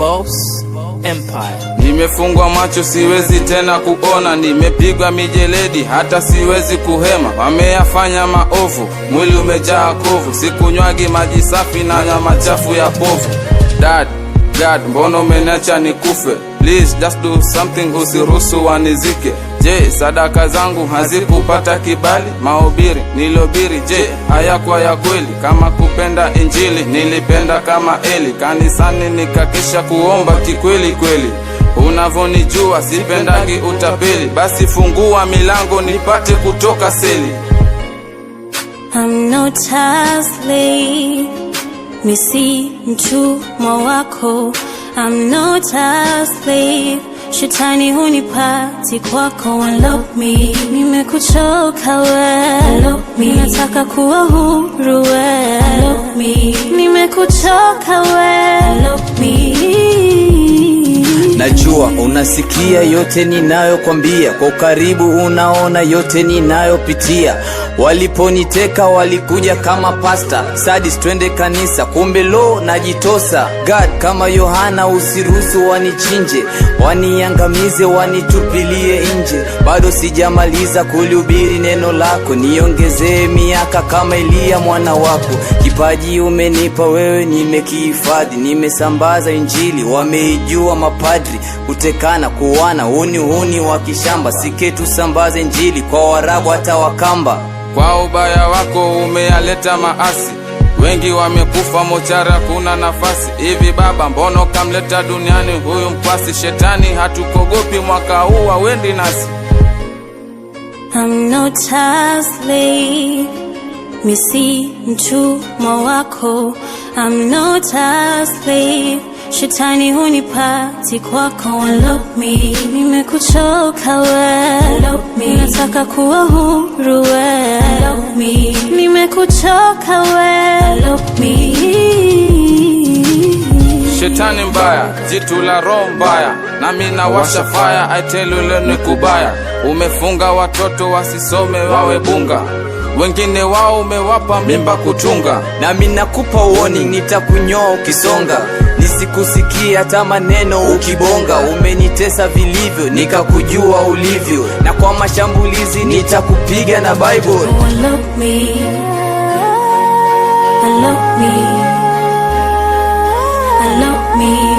Boss Empire. Nimefungwa macho siwezi tena kuona, nimepigwa mijeledi hata siwezi kuhema. Wameyafanya maovu, mwili umejaa kovu, sikunywagi maji safi na nyama chafu ya povu. Dad, God, mbona umeniacha nikufe? Please just do something, usiruhusu wanizike. Je, sadaka zangu hazikupata kibali? Mahubiri nilihubiri, je, hayakuwa ya kweli? Kama kupenda injili nilipenda kama Eli, kanisani nikakesha kuomba kikweli kweli. Unavonijua sipendagi utapeli, basi fungua milango nipate kutoka seli. I'm no slave, mi si mtumwa wako. I'm no slave, shetani hunipati kwako. Unlock me, nimekuchoka we. Unlock me, nataka kuwa huru we. Unlock me, nimekuchoka we. Unlock me. Najua unasikia yote ninayokwambia, kwa ukaribu unaona yote ninayopitia. Waliponiteka walikuja kama pasta, sadis twende kanisa, kumbe lo najitosa. God, kama Yohana usiruhusu wanichinje, waniangamize, wanitupilie nje. Bado sijamaliza kulihubiri neno lako, niongezee miaka kama Elia mwana wako. Kipaji umenipa wewe nimekihifadhi, nimesambaza injili, wameijua mapadri. Kutekana, kuwana, huni wa kishamba, siketu sambaza injili kwa Warabu hata Wakamba. Kwa ubaya wako umeyaleta maasi, wengi wamekufa mochara kuna nafasi. Hivi baba, mbono kamleta duniani huyu mkwasi? Shetani hatukogopi, mwaka huu hawendi nasi. I'm no slave, mi si mtumwa wako. I'm no slave, shetani hunipati kwako. Unlock me, nimekuchoka we. Unlock me, nataka kuwa huru we. Unlock me, nimekuchoka we. Unlock me. Shetani mbaya, jitu la roho mbaya, nami nawasha fire, I tell you leo ni kubaya. Umefunga watoto wasisome wawe bunga, wengine wao umewapa mimba kutunga. Nami nakupa warning, nitakunyoa ukisonga, nisikusikia hata maneno ukibonga. Umenitesa vilivyo, nikakujua ulivyo, na kwa mashambulizi nitakupiga na Bible. Unlock me, unlock me, unlock me.